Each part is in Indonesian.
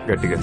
గట్టిగా.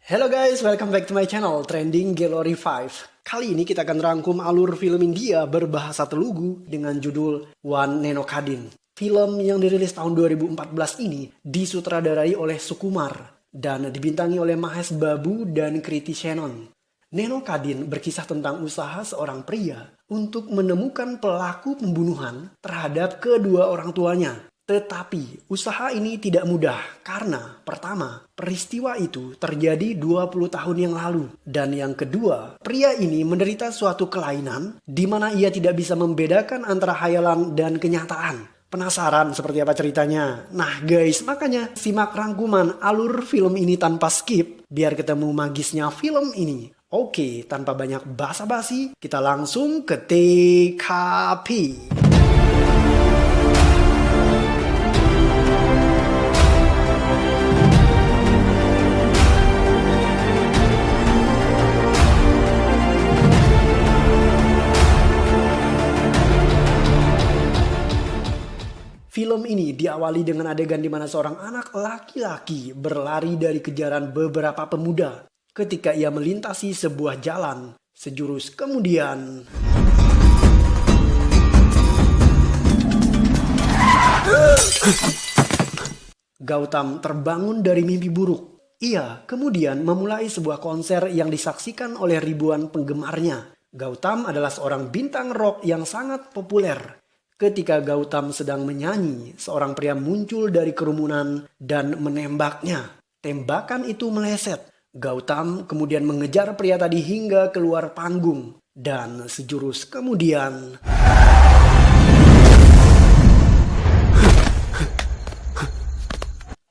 Hello guys, welcome back to my channel Trending Gallery 5. Kali ini kita akan rangkum alur film India berbahasa Telugu dengan judul One Neno Kadin. Film yang dirilis tahun 2014 ini disutradarai oleh Sukumar dan dibintangi oleh Mahesh Babu dan Kriti Senon. Neno Kadin berkisah tentang usaha seorang pria untuk menemukan pelaku pembunuhan terhadap kedua orang tuanya. Tetapi usaha ini tidak mudah karena pertama, peristiwa itu terjadi 20 tahun yang lalu. Dan yang kedua, pria ini menderita suatu kelainan di mana ia tidak bisa membedakan antara hayalan dan kenyataan. Penasaran seperti apa ceritanya? Nah guys, makanya simak rangkuman alur film ini tanpa skip biar ketemu magisnya film ini. Oke, tanpa banyak basa-basi, kita langsung ke TKP. Film ini diawali dengan adegan di mana seorang anak laki-laki berlari dari kejaran beberapa pemuda ketika ia melintasi sebuah jalan. Sejurus kemudian, Gautam terbangun dari mimpi buruk. Ia kemudian memulai sebuah konser yang disaksikan oleh ribuan penggemarnya. Gautam adalah seorang bintang rock yang sangat populer. Ketika Gautam sedang menyanyi, seorang pria muncul dari kerumunan dan menembaknya. Tembakan itu meleset. Gautam kemudian mengejar pria tadi hingga keluar panggung. Dan sejurus kemudian,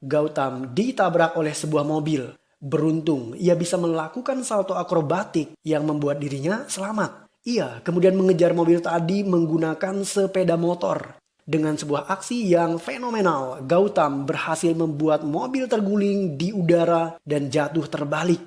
Gautam ditabrak oleh sebuah mobil. Beruntung ia bisa melakukan salto akrobatik yang membuat dirinya selamat. Ia kemudian mengejar mobil tadi menggunakan sepeda motor. Dengan sebuah aksi yang fenomenal, Gautam berhasil membuat mobil terguling di udara dan jatuh terbalik.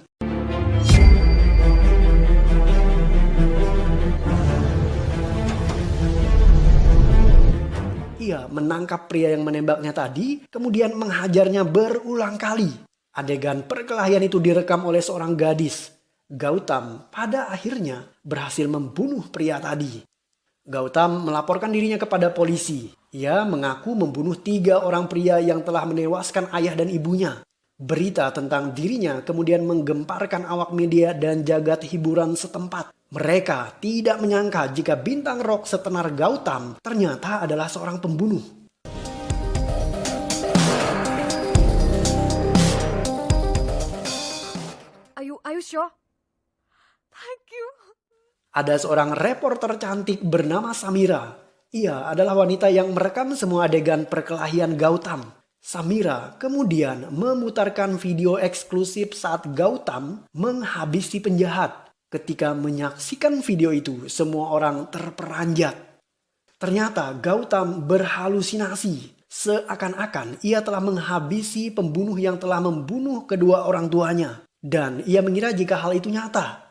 Ia menangkap pria yang menembaknya tadi, kemudian menghajarnya berulang kali. Adegan perkelahian itu direkam oleh seorang gadis. Gautam pada akhirnya berhasil membunuh pria tadi. Gautam melaporkan dirinya kepada polisi. Ia mengaku membunuh 3 orang pria yang telah menewaskan ayah dan ibunya. Berita tentang dirinya kemudian menggemparkan awak media dan jagat hiburan setempat. Mereka tidak menyangka jika bintang rock setenar Gautam ternyata adalah seorang pembunuh. Are you sure? Thank you. Ada seorang reporter cantik bernama Samira. Ia adalah wanita yang merekam semua adegan perkelahian Gautam. Samira kemudian memutarkan video eksklusif saat Gautam menghabisi penjahat. Ketika menyaksikan video itu, semua orang terperanjat. Ternyata Gautam berhalusinasi. Seakan-akan ia telah menghabisi pembunuh yang telah membunuh kedua orang tuanya. Dan ia mengira jika hal itu nyata.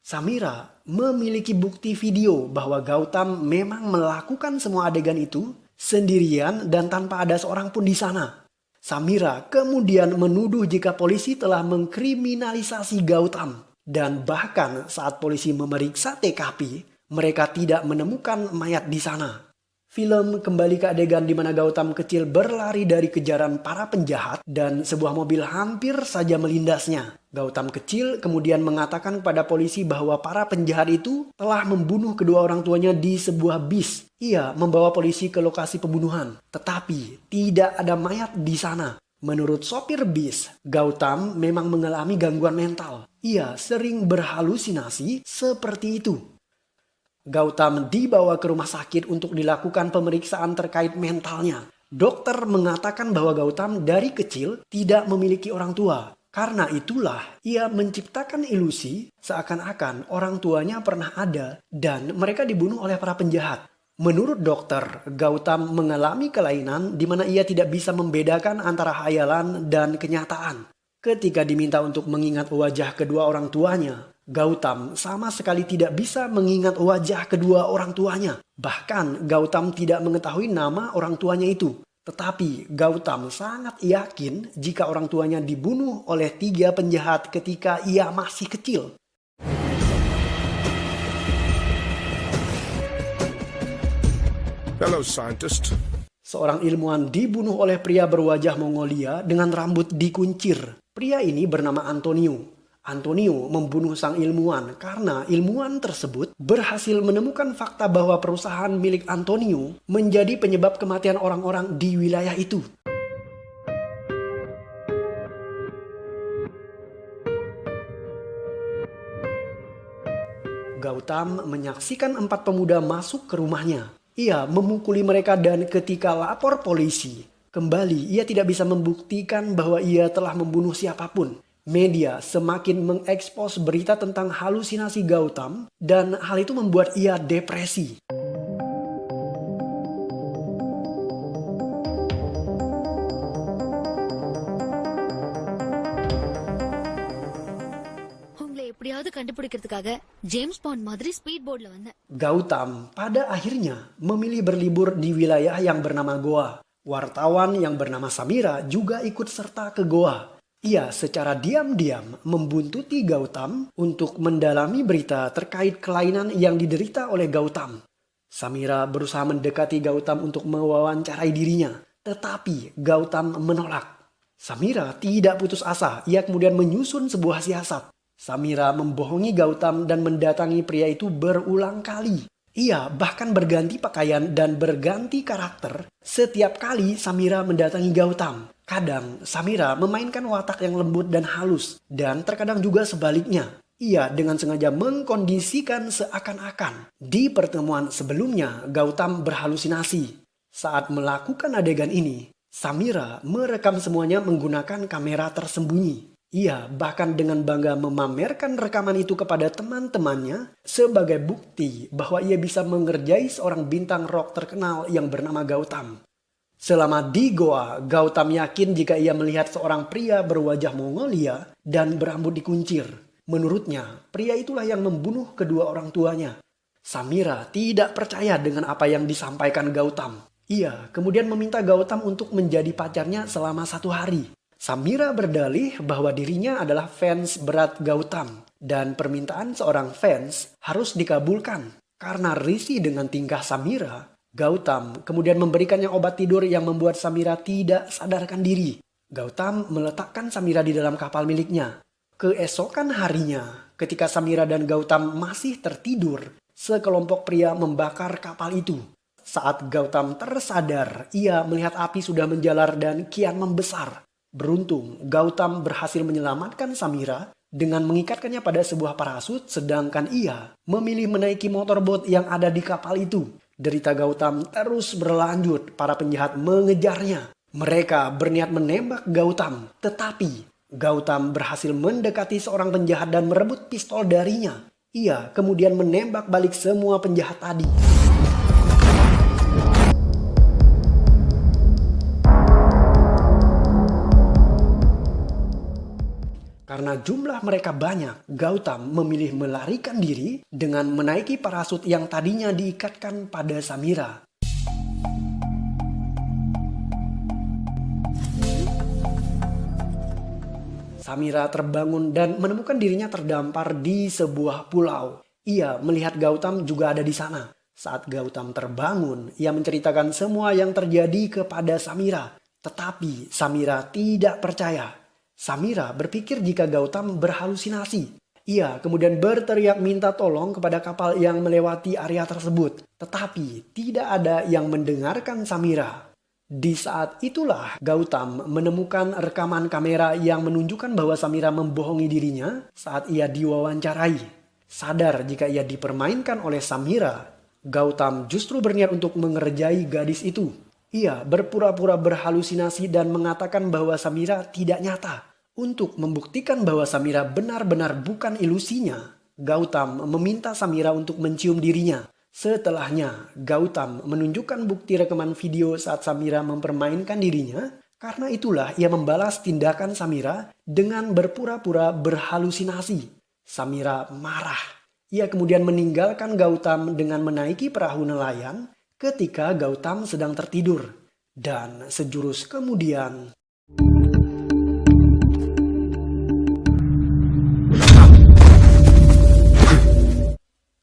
Samira memiliki bukti video bahwa Gautam memang melakukan semua adegan itu sendirian dan tanpa ada seorang pun di sana. Samira kemudian menuduh jika polisi telah mengkriminalisasi Gautam. Dan bahkan saat polisi memeriksa TKP, mereka tidak menemukan mayat di sana. Film kembali ke adegan di mana Gautam kecil berlari dari kejaran para penjahat dan sebuah mobil hampir saja melindasnya. Gautam kecil kemudian mengatakan kepada polisi bahwa para penjahat itu telah membunuh kedua orang tuanya di sebuah bis. Ia membawa polisi ke lokasi pembunuhan, tetapi tidak ada mayat di sana. Menurut sopir bis, Gautam memang mengalami gangguan mental. Ia sering berhalusinasi seperti itu. Gautam dibawa ke rumah sakit untuk dilakukan pemeriksaan terkait mentalnya. Dokter mengatakan bahwa Gautam dari kecil tidak memiliki orang tua. Karena itulah ia menciptakan ilusi seakan-akan orang tuanya pernah ada dan mereka dibunuh oleh para penjahat. Menurut dokter, Gautam mengalami kelainan di mana ia tidak bisa membedakan antara hayalan dan kenyataan. Ketika diminta untuk mengingat wajah kedua orang tuanya, Gautam sama sekali tidak bisa mengingat wajah kedua orang tuanya. Bahkan Gautam tidak mengetahui nama orang tuanya itu. Tetapi Gautam sangat yakin jika orang tuanya dibunuh oleh 3 penjahat ketika ia masih kecil. Hello, scientist. Seorang ilmuwan dibunuh oleh pria berwajah Mongolia dengan rambut dikuncir. Pria ini bernama Antonio. Antonio membunuh sang ilmuwan karena ilmuwan tersebut berhasil menemukan fakta bahwa perusahaan milik Antonio menjadi penyebab kematian orang-orang di wilayah itu. Gautam menyaksikan 4 pemuda masuk ke rumahnya. Ia memukuli mereka dan ketika lapor polisi, kembali ia tidak bisa membuktikan bahwa ia telah membunuh siapapun. Media semakin mengekspos berita tentang halusinasi Gautam dan hal itu membuat ia depresi. உங்களை எப்படியாவது கண்டுபிடிக்கிறதுக்காக James bond மாதிரி ஸ்பீட் போர்ட்ல வந்தேன். Gautam pada akhirnya memilih berlibur di wilayah yang bernama Goa. Wartawan yang bernama Samira juga ikut serta ke Goa. Ia secara diam-diam membuntuti Gautam untuk mendalami berita terkait kelainan yang diderita oleh Gautam. Samira berusaha mendekati Gautam untuk mewawancarai dirinya, tetapi Gautam menolak. Samira tidak putus asa, ia kemudian menyusun sebuah siasat. Samira membohongi Gautam dan mendatangi pria itu berulang kali. Ia bahkan berganti pakaian dan berganti karakter setiap kali Samira mendatangi Gautam. Kadang Samira memainkan watak yang lembut dan halus, dan terkadang juga sebaliknya. Ia dengan sengaja mengkondisikan seakan-akan di pertemuan sebelumnya Gautam berhalusinasi. Saat melakukan adegan ini, Samira merekam semuanya menggunakan kamera tersembunyi. Ia bahkan dengan bangga memamerkan rekaman itu kepada teman-temannya sebagai bukti bahwa ia bisa mengerjai seorang bintang rock terkenal yang bernama Gautam. Selama di Goa, Gautam yakin jika ia melihat seorang pria berwajah Mongolia dan berambut dikuncir. Menurutnya, pria itulah yang membunuh kedua orang tuanya. Samira tidak percaya dengan apa yang disampaikan Gautam. Ia kemudian meminta Gautam untuk menjadi pacarnya selama 1 hari. Samira berdalih bahwa dirinya adalah fans berat Gautam dan permintaan seorang fans harus dikabulkan. Karena risih dengan tingkah Samira, Gautam kemudian memberikannya obat tidur yang membuat Samira tidak sadarkan diri. Gautam meletakkan Samira di dalam kapal miliknya. Keesokan harinya, ketika Samira dan Gautam masih tertidur, sekelompok pria membakar kapal itu. Saat Gautam tersadar, ia melihat api sudah menjalar dan kian membesar. Beruntung, Gautam berhasil menyelamatkan Samira dengan mengikatkannya pada sebuah parasut, sedangkan ia memilih menaiki motorbot yang ada di kapal itu. Derita Gautam terus berlanjut, para penjahat mengejarnya. Mereka berniat menembak Gautam, tetapi Gautam berhasil mendekati seorang penjahat dan merebut pistol darinya. Ia kemudian menembak balik semua penjahat tadi. Karena jumlah mereka banyak, Gautam memilih melarikan diri dengan menaiki parasut yang tadinya diikatkan pada Samira. Samira terbangun dan menemukan dirinya terdampar di sebuah pulau. Ia melihat Gautam juga ada di sana. Saat Gautam terbangun, ia menceritakan semua yang terjadi kepada Samira. Tetapi Samira tidak percaya. Samira berpikir jika Gautam berhalusinasi. Ia kemudian berteriak minta tolong kepada kapal yang melewati area tersebut. Tetapi tidak ada yang mendengarkan Samira. Di saat itulah Gautam menemukan rekaman kamera yang menunjukkan bahwa Samira membohongi dirinya saat ia diwawancarai. Sadar jika ia dipermainkan oleh Samira, Gautam justru berniat untuk mengerjai gadis itu. Ia berpura-pura berhalusinasi dan mengatakan bahwa Samira tidak nyata. Untuk membuktikan bahwa Samira benar-benar bukan ilusinya, Gautam meminta Samira untuk mencium dirinya. Setelahnya, Gautam menunjukkan bukti rekaman video saat Samira mempermainkan dirinya. Karena itulah ia membalas tindakan Samira dengan berpura-pura berhalusinasi. Samira marah. Ia kemudian meninggalkan Gautam dengan menaiki perahu nelayan ketika Gautam sedang tertidur. Dan sejurus kemudian,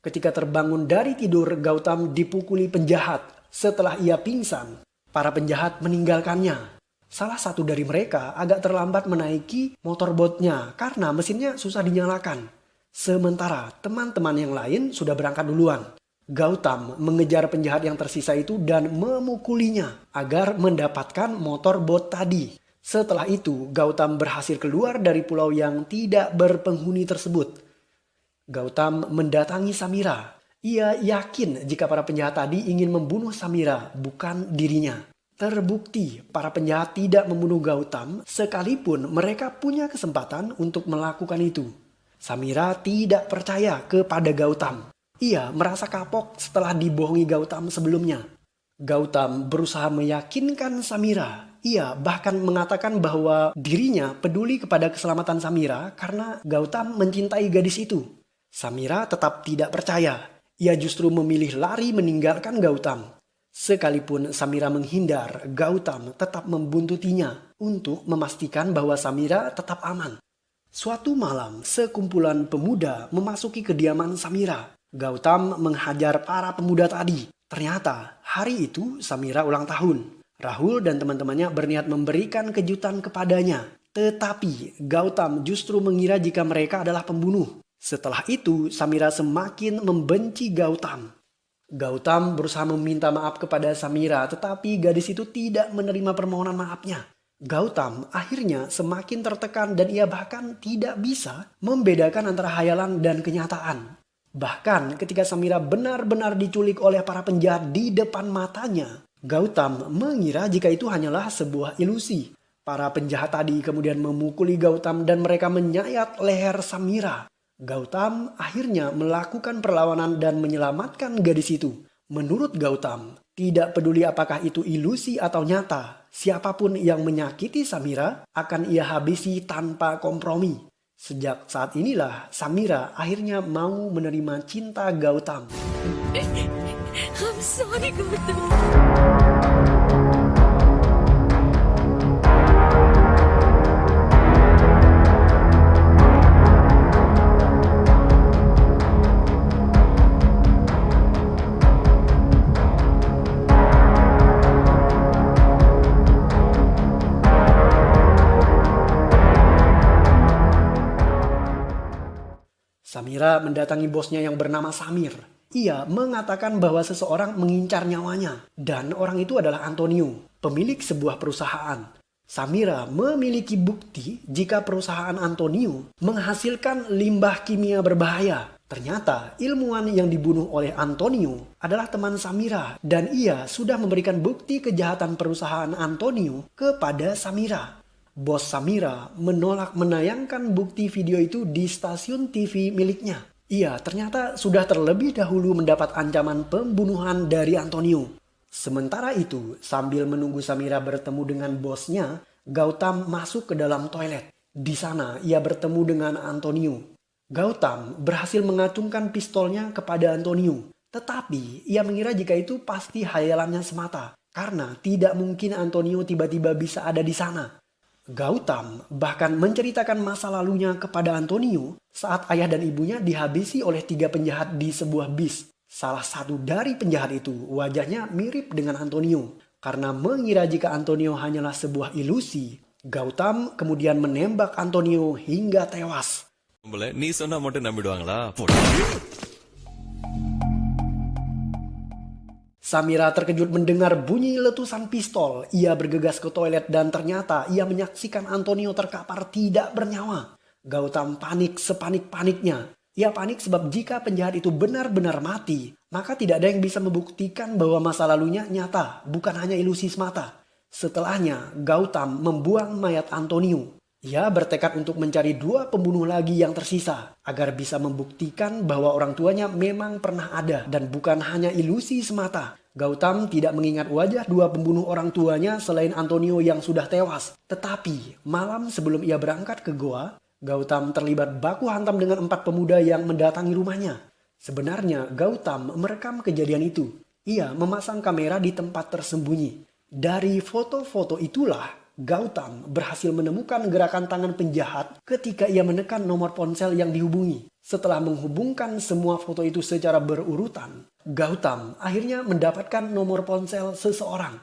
ketika terbangun dari tidur, Gautam dipukuli penjahat. Setelah ia pingsan, para penjahat meninggalkannya. Salah satu dari mereka agak terlambat menaiki motorbotnya karena mesinnya susah dinyalakan. Sementara teman-teman yang lain sudah berangkat duluan. Gautam mengejar penjahat yang tersisa itu dan memukulinya agar mendapatkan motorbot tadi. Setelah itu, Gautam berhasil keluar dari pulau yang tidak berpenghuni tersebut. Gautam mendatangi Samira. Ia yakin jika para penjahat tadi ingin membunuh Samira, bukan dirinya. Terbukti para penjahat tidak membunuh Gautam sekalipun mereka punya kesempatan untuk melakukan itu. Samira tidak percaya kepada Gautam. Ia merasa kapok setelah dibohongi Gautam sebelumnya. Gautam berusaha meyakinkan Samira. Ia bahkan mengatakan bahwa dirinya peduli kepada keselamatan Samira karena Gautam mencintai gadis itu. Samira tetap tidak percaya. Ia justru memilih lari meninggalkan Gautam. Sekalipun Samira menghindar, Gautam tetap membuntutinya untuk memastikan bahwa Samira tetap aman. Suatu malam, sekumpulan pemuda memasuki kediaman Samira. Gautam menghajar para pemuda tadi. Ternyata hari itu Samira ulang tahun. Rahul dan teman-temannya berniat memberikan kejutan kepadanya. Tetapi Gautam justru mengira jika mereka adalah pembunuh. Setelah itu, Samira semakin membenci Gautam. Gautam berusaha meminta maaf kepada Samira, tetapi gadis itu tidak menerima permohonan maafnya. Gautam akhirnya semakin tertekan dan ia bahkan tidak bisa membedakan antara hayalan dan kenyataan. Bahkan ketika Samira benar-benar diculik oleh para penjahat di depan matanya, Gautam mengira jika itu hanyalah sebuah ilusi. Para penjahat tadi kemudian memukuli Gautam dan mereka menyayat leher Samira. Gautam akhirnya melakukan perlawanan dan menyelamatkan gadis itu. Menurut Gautam, tidak peduli apakah itu ilusi atau nyata, siapapun yang menyakiti Samira akan ia habisi tanpa kompromi. Sejak saat inilah Samira akhirnya mau menerima cinta Gautam. I'm sorry, Gautam. Samira mendatangi bosnya yang bernama Samir. Ia mengatakan bahwa seseorang mengincar nyawanya dan orang itu adalah Antonio, pemilik sebuah perusahaan. Samira memiliki bukti jika perusahaan Antonio menghasilkan limbah kimia berbahaya. Ternyata ilmuwan yang dibunuh oleh Antonio adalah teman Samira dan ia sudah memberikan bukti kejahatan perusahaan Antonio kepada Samira. Bos Samira menolak menayangkan bukti video itu di stasiun TV miliknya. Ia ternyata sudah terlebih dahulu mendapat ancaman pembunuhan dari Antonio. Sementara itu, sambil menunggu Samira bertemu dengan bosnya, Gautam masuk ke dalam toilet. Di sana, ia bertemu dengan Antonio. Gautam berhasil mengacungkan pistolnya kepada Antonio. Tetapi, ia mengira jika itu pasti hayalannya semata. Karena tidak mungkin Antonio tiba-tiba bisa ada di sana. Gautam bahkan menceritakan masa lalunya kepada Antonio saat ayah dan ibunya dihabisi oleh 3 penjahat di sebuah bis. Salah satu dari penjahat itu wajahnya mirip dengan Antonio. Karena mengira jika Antonio hanyalah sebuah ilusi, Gautam kemudian menembak Antonio hingga tewas. நீ சொன்னா மட்டும் நம்பிடுவாங்களா? Samira terkejut mendengar bunyi letusan pistol. Ia bergegas ke toilet dan ternyata ia menyaksikan Antonio terkapar tidak bernyawa. Gautam panik sepanik-paniknya. Ia panik sebab jika penjahat itu benar-benar mati, maka tidak ada yang bisa membuktikan bahwa masa lalunya nyata, bukan hanya ilusi semata. Setelahnya, Gautam membuang mayat Antonio. Ia bertekad untuk mencari 2 pembunuh lagi yang tersisa agar bisa membuktikan bahwa orang tuanya memang pernah ada dan bukan hanya ilusi semata. Gautam tidak mengingat wajah 2 pembunuh orang tuanya selain Antonio yang sudah tewas. Tetapi malam sebelum ia berangkat ke goa, Gautam terlibat baku hantam dengan 4 pemuda yang mendatangi rumahnya. Sebenarnya Gautam merekam kejadian itu. Ia memasang kamera di tempat tersembunyi. Dari foto-foto itulah Gautam berhasil menemukan gerakan tangan penjahat ketika ia menekan nomor ponsel yang dihubungi. Setelah menghubungkan semua foto itu secara berurutan, Gautam akhirnya mendapatkan nomor ponsel seseorang.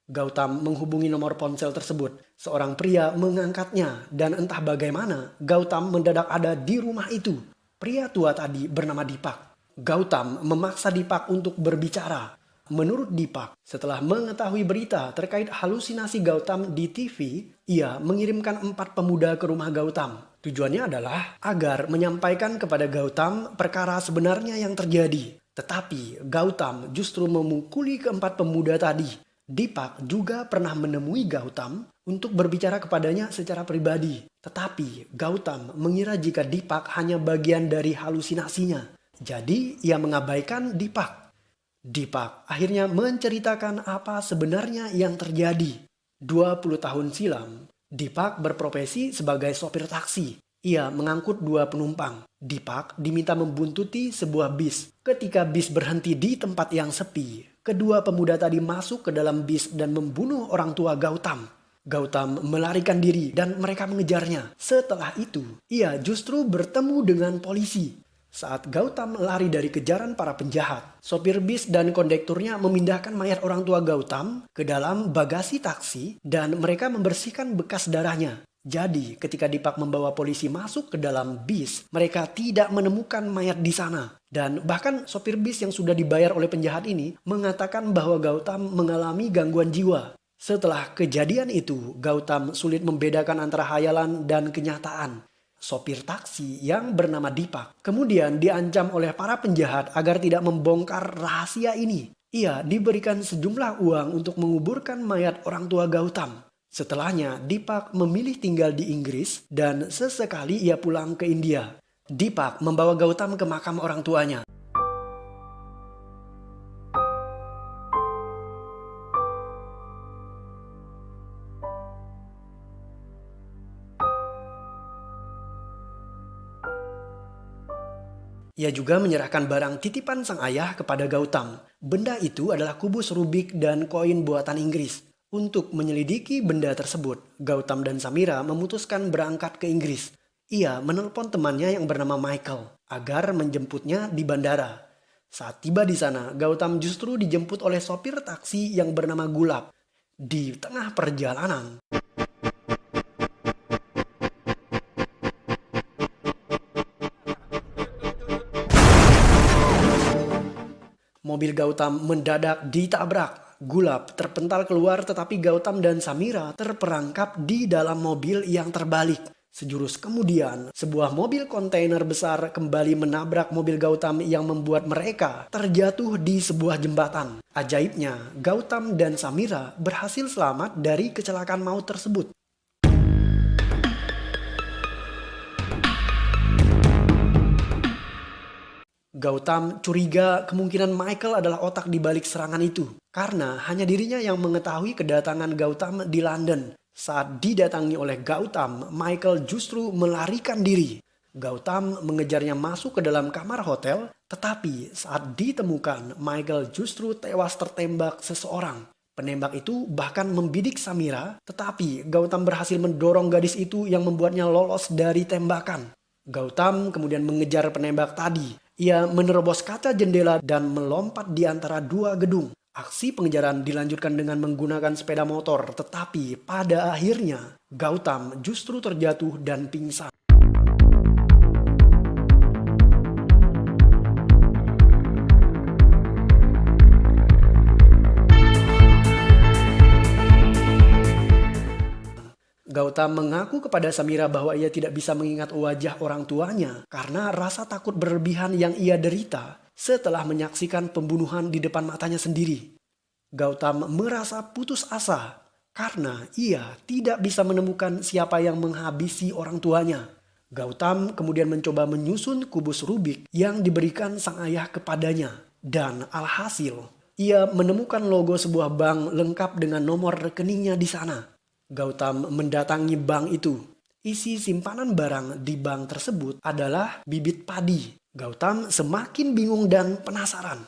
Gautam menghubungi nomor ponsel tersebut. Seorang pria mengangkatnya dan entah bagaimana Gautam mendadak ada di rumah itu. Pria tua tadi bernama Dipak. Gautam memaksa Dipak untuk berbicara. Menurut Dipak, setelah mengetahui berita terkait halusinasi Gautam di TV, ia mengirimkan 4 pemuda ke rumah Gautam. Tujuannya adalah agar menyampaikan kepada Gautam perkara sebenarnya yang terjadi. Tetapi Gautam justru memukuli keempat pemuda tadi. Dipak juga pernah menemui Gautam untuk berbicara kepadanya secara pribadi. Tetapi Gautam mengira jika Dipak hanya bagian dari halusinasinya. Jadi ia mengabaikan Dipak. Dipak akhirnya menceritakan apa sebenarnya yang terjadi. 20 tahun silam, Dipak berprofesi sebagai sopir taksi. Ia mengangkut 2 penumpang. Dipak diminta membuntuti sebuah bis. Ketika bis berhenti di tempat yang sepi, kedua pemuda tadi masuk ke dalam bis dan membunuh orang tua Gautam. Gautam melarikan diri dan mereka mengejarnya. Setelah itu, ia justru bertemu dengan polisi. Saat Gautam lari dari kejaran para penjahat, sopir bis dan kondekturnya memindahkan mayat orang tua Gautam ke dalam bagasi taksi dan mereka membersihkan bekas darahnya. Jadi ketika Dipak membawa polisi masuk ke dalam bis, mereka tidak menemukan mayat di sana. Dan bahkan sopir bis yang sudah dibayar oleh penjahat ini mengatakan bahwa Gautam mengalami gangguan jiwa. Setelah kejadian itu, Gautam sulit membedakan antara hayalan dan kenyataan. Sopir taksi yang bernama Dipak kemudian diancam oleh para penjahat agar tidak membongkar rahasia ini. Ia diberikan sejumlah uang untuk menguburkan mayat orang tua Gautam. Setelahnya, Dipak memilih tinggal di Inggris dan sesekali ia pulang ke India. Dipak membawa Gautam ke makam orang tuanya. Ia juga menyerahkan barang titipan sang ayah kepada Gautam. Benda itu adalah kubus Rubik dan koin buatan Inggris. Untuk menyelidiki benda tersebut, Gautam dan Samira memutuskan berangkat ke Inggris. Ia menelpon temannya yang bernama Michael agar menjemputnya di bandara. Saat tiba di sana, Gautam justru dijemput oleh sopir taksi yang bernama Gulab. Di tengah perjalanan, mobil Gautam mendadak ditabrak. Gulab terpental keluar tetapi Gautam dan Samira terperangkap di dalam mobil yang terbalik. Sejurus kemudian, sebuah mobil kontainer besar kembali menabrak mobil Gautam yang membuat mereka terjatuh di sebuah jembatan. Ajaibnya, Gautam dan Samira berhasil selamat dari kecelakaan maut tersebut. Gautam curiga kemungkinan Michael adalah otak di balik serangan itu. Karena hanya dirinya yang mengetahui kedatangan Gautam di London. Saat didatangi oleh Gautam, Michael justru melarikan diri. Gautam mengejarnya masuk ke dalam kamar hotel, tetapi saat ditemukan, Michael justru tewas tertembak seseorang. Penembak itu bahkan membidik Samira, tetapi Gautam berhasil mendorong gadis itu yang membuatnya lolos dari tembakan. Gautam kemudian mengejar penembak tadi. Ia menerobos kaca jendela dan melompat di antara 2 gedung. Aksi pengejaran dilanjutkan dengan menggunakan sepeda motor, tetapi pada akhirnya Gautam justru terjatuh dan pingsan. Gautam mengaku kepada Samira bahwa ia tidak bisa mengingat wajah orang tuanya karena rasa takut berlebihan yang ia derita setelah menyaksikan pembunuhan di depan matanya sendiri. Gautam merasa putus asa karena ia tidak bisa menemukan siapa yang menghabisi orang tuanya. Gautam kemudian mencoba menyusun kubus Rubik yang diberikan sang ayah kepadanya. Dan alhasil, ia menemukan logo sebuah bank lengkap dengan nomor rekeningnya di sana. Gautam mendatangi bank itu. Isi simpanan barang di bank tersebut adalah bibit padi. Gautam semakin bingung dan penasaran.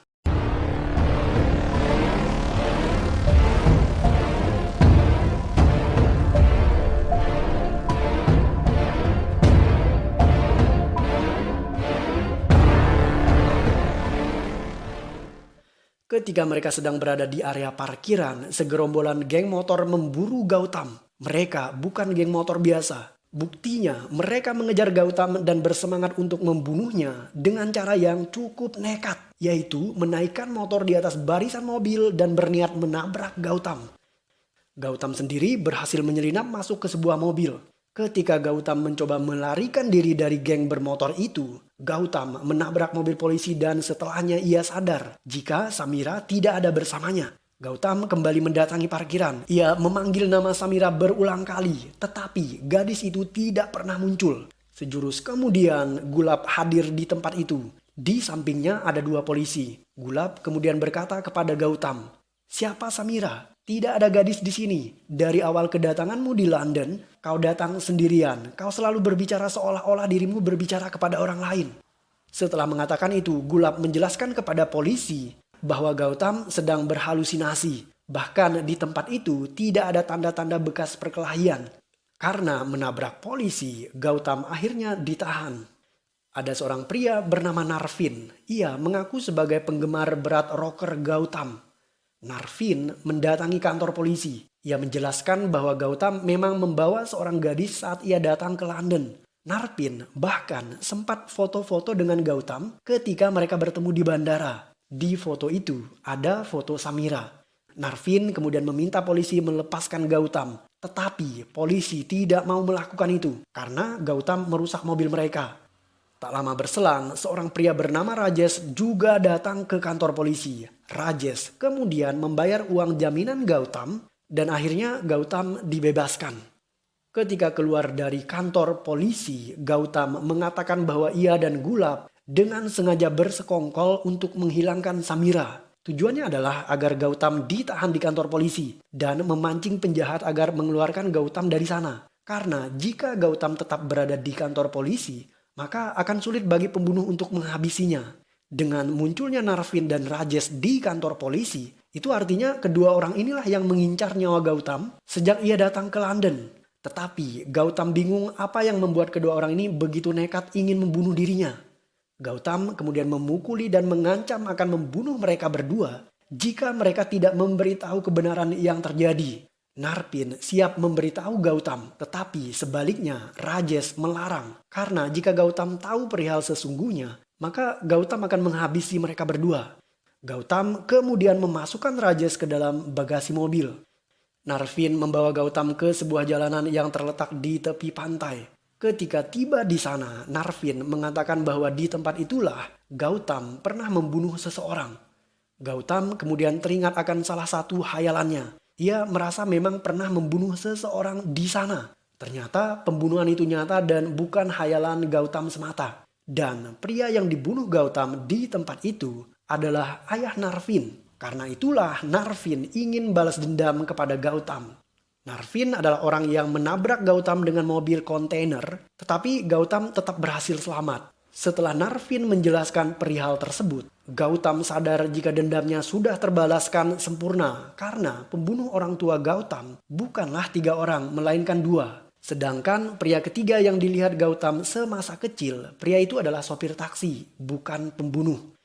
Ketika mereka sedang berada di area parkiran, segerombolan geng motor memburu Gautam. Mereka bukan geng motor biasa. Buktinya, mereka mengejar Gautam dan bersemangat untuk membunuhnya dengan cara yang cukup nekat, yaitu menaikkan motor di atas barisan mobil dan berniat menabrak Gautam. Gautam sendiri berhasil menyelinap masuk ke sebuah mobil. Ketika Gautam mencoba melarikan diri dari geng bermotor itu, Gautam menabrak mobil polisi dan setelahnya ia sadar jika Samira tidak ada bersamanya. Gautam kembali mendatangi parkiran. Ia memanggil nama Samira berulang kali, tetapi gadis itu tidak pernah muncul. Sejurus kemudian, Gulab hadir di tempat itu. Di sampingnya ada 2 polisi. Gulab kemudian berkata kepada Gautam, "Siapa Samira? Tidak ada gadis di sini. Dari awal kedatanganmu di London, kau datang sendirian. Kau selalu berbicara seolah-olah dirimu berbicara kepada orang lain." Setelah mengatakan itu, Gulab menjelaskan kepada polisi bahwa Gautam sedang berhalusinasi. Bahkan di tempat itu tidak ada tanda-tanda bekas perkelahian. Karena menabrak polisi, Gautam akhirnya ditahan. Ada seorang pria bernama Narvin. Ia mengaku sebagai penggemar berat rocker Gautam. Narvin mendatangi kantor polisi. Ia menjelaskan bahwa Gautam memang membawa seorang gadis saat ia datang ke London. Narvin bahkan sempat foto-foto dengan Gautam ketika mereka bertemu di bandara. Di foto itu ada foto Samira. Narvin kemudian meminta polisi melepaskan Gautam. Tetapi polisi tidak mau melakukan itu karena Gautam merusak mobil mereka. Tak lama berselang, seorang pria bernama Rajesh juga datang ke kantor polisi. Rajesh kemudian membayar uang jaminan Gautam dan akhirnya Gautam dibebaskan. Ketika keluar dari kantor polisi, Gautam mengatakan bahwa ia dan Gulab dengan sengaja bersekongkol untuk menghilangkan Samira. Tujuannya adalah agar Gautam ditahan di kantor polisi dan memancing penjahat agar mengeluarkan Gautam dari sana. Karena jika Gautam tetap berada di kantor polisi, maka akan sulit bagi pembunuh untuk menghabisinya. Dengan munculnya Narvin dan Rajesh di kantor polisi, itu artinya kedua orang inilah yang mengincar nyawa Gautam sejak ia datang ke London. Tetapi Gautam bingung apa yang membuat kedua orang ini begitu nekat ingin membunuh dirinya. Gautam kemudian memukuli dan mengancam akan membunuh mereka berdua jika mereka tidak memberitahu kebenaran yang terjadi. Narvin siap memberitahu Gautam, tetapi sebaliknya Rajesh melarang. Karena jika Gautam tahu perihal sesungguhnya, maka Gautam akan menghabisi mereka berdua. Gautam kemudian memasukkan Rajesh ke dalam bagasi mobil. Narvin membawa Gautam ke sebuah jalanan yang terletak di tepi pantai. Ketika tiba di sana, Narvin mengatakan bahwa di tempat itulah Gautam pernah membunuh seseorang. Gautam kemudian teringat akan salah satu hayalannya. Ia merasa memang pernah membunuh seseorang di sana. Ternyata pembunuhan itu nyata dan bukan hayalan Gautam semata. Dan pria yang dibunuh Gautam di tempat itu adalah ayah Narvin. Karena itulah Narvin ingin balas dendam kepada Gautam. Narvin adalah orang yang menabrak Gautam dengan mobil kontainer, tetapi Gautam tetap berhasil selamat. Setelah Narvin menjelaskan perihal tersebut, Gautam sadar jika dendamnya sudah terbalaskan sempurna karena pembunuh orang tua Gautam bukanlah 3 orang melainkan 2. Sedangkan pria ketiga yang dilihat Gautam semasa kecil, pria itu adalah sopir taksi, bukan pembunuh.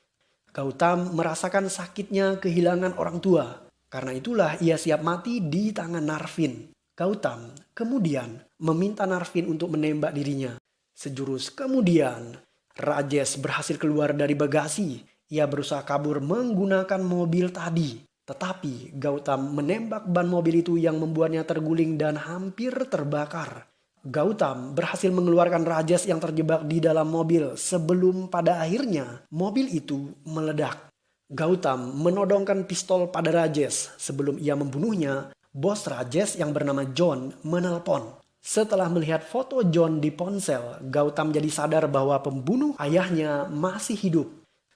Gautam merasakan sakitnya kehilangan orang tua. Karena itulah ia siap mati di tangan Narvin. Gautam kemudian meminta Narvin untuk menembak dirinya. Sejurus kemudian, Rajesh berhasil keluar dari bagasi. Ia berusaha kabur menggunakan mobil tadi. Tetapi Gautam menembak ban mobil itu yang membuatnya terguling dan hampir terbakar. Gautam berhasil mengeluarkan Rajesh yang terjebak di dalam mobil sebelum pada akhirnya mobil itu meledak. Gautam menodongkan pistol pada Rajesh. Sebelum ia membunuhnya, bos Rajesh yang bernama John menelpon. Setelah melihat foto John di ponsel, Gautam jadi sadar bahwa pembunuh ayahnya masih hidup.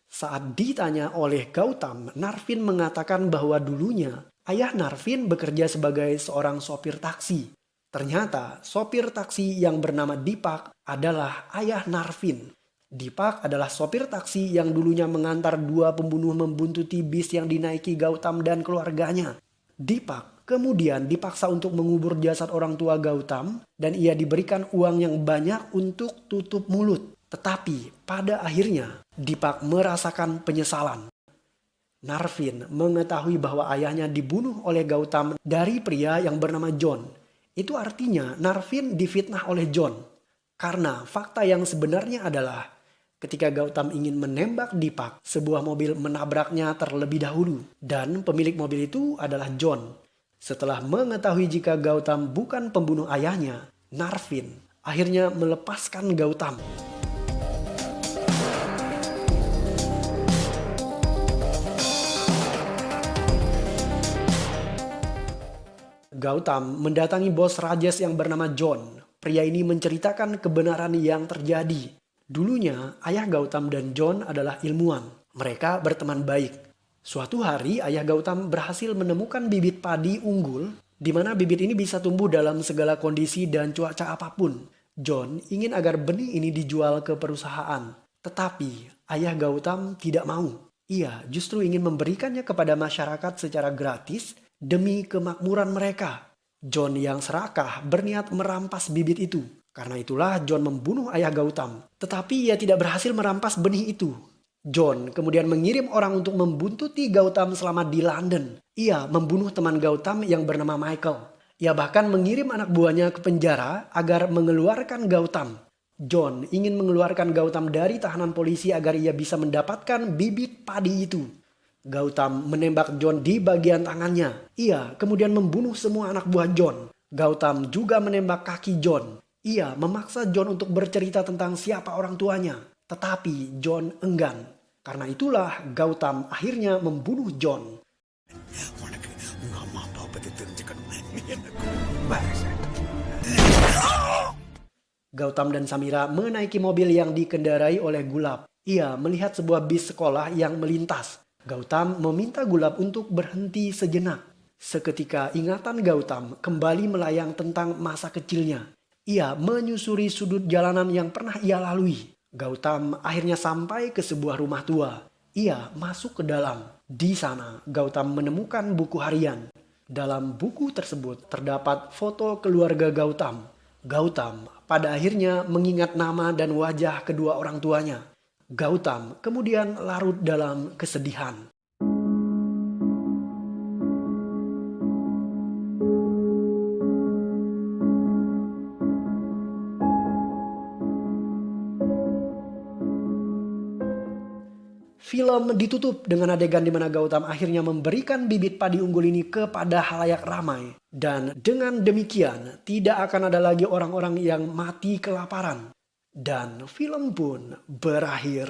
Saat ditanya oleh Gautam, Narvin mengatakan bahwa dulunya Ayah Narvin bekerja sebagai seorang sopir taksi. Ternyata sopir taksi yang bernama Deepak adalah ayah Narvin. Deepak adalah sopir taksi yang dulunya mengantar dua pembunuh membuntuti bis yang dinaiki Gautam dan keluarganya. Deepak kemudian dipaksa untuk mengubur jasad orang tua Gautam dan ia diberikan uang yang banyak untuk tutup mulut. Tetapi pada akhirnya Deepak merasakan penyesalan. Narvin mengetahui bahwa ayahnya dibunuh oleh Gautam dari pria yang bernama John. Itu artinya Narvin difitnah oleh John. Karena fakta yang sebenarnya adalah ketika Gautam ingin menembak Deepak, sebuah mobil menabraknya terlebih dahulu. Dan pemilik mobil itu adalah John. Setelah mengetahui jika Gautam bukan pembunuh ayahnya, Narvin akhirnya melepaskan Gautam. Gautam mendatangi bos Rajesh yang bernama John. Pria ini menceritakan kebenaran yang terjadi. Dulunya, ayah Gautam dan John adalah ilmuwan. Mereka berteman baik. Suatu hari, ayah Gautam berhasil menemukan bibit padi unggul, di mana bibit ini bisa tumbuh dalam segala kondisi dan cuaca apapun. John ingin agar benih ini dijual ke perusahaan. Tetapi, ayah Gautam tidak mau. Ia justru ingin memberikannya kepada masyarakat secara gratis, demi kemakmuran mereka. John yang serakah berniat merampas bibit itu. Karena itulah John membunuh ayah Gautam. Tetapi ia tidak berhasil merampas benih itu. John kemudian mengirim orang untuk membuntuti Gautam selama di London. Ia membunuh teman Gautam yang bernama Michael. Ia bahkan mengirim anak buahnya ke penjara agar mengeluarkan Gautam. John ingin mengeluarkan Gautam dari tahanan polisi agar ia bisa mendapatkan bibit padi itu. Gautam menembak John di bagian tangannya. Ia kemudian membunuh semua anak buah John. Gautam juga menembak kaki John. Ia memaksa John untuk bercerita tentang siapa orang tuanya. Tetapi John enggan. Karena itulah Gautam akhirnya membunuh John. Gautam dan Samira menaiki mobil yang dikendarai oleh Gulab. Ia melihat sebuah bis sekolah yang melintas. Gautam meminta Gulab untuk berhenti sejenak. Seketika ingatan Gautam kembali melayang tentang masa kecilnya. Ia menyusuri sudut jalanan yang pernah ia lalui. Gautam akhirnya sampai ke sebuah rumah tua. Ia masuk ke dalam. Di sana Gautam menemukan buku harian. Dalam buku tersebut terdapat foto keluarga Gautam. Gautam pada akhirnya mengingat nama dan wajah kedua orang tuanya. Gautam kemudian larut dalam kesedihan. Film ditutup dengan adegan di mana Gautam akhirnya memberikan bibit padi unggul ini kepada halayak ramai. Dan dengan demikian tidak akan ada lagi orang-orang yang mati kelaparan. Dan film pun berakhir.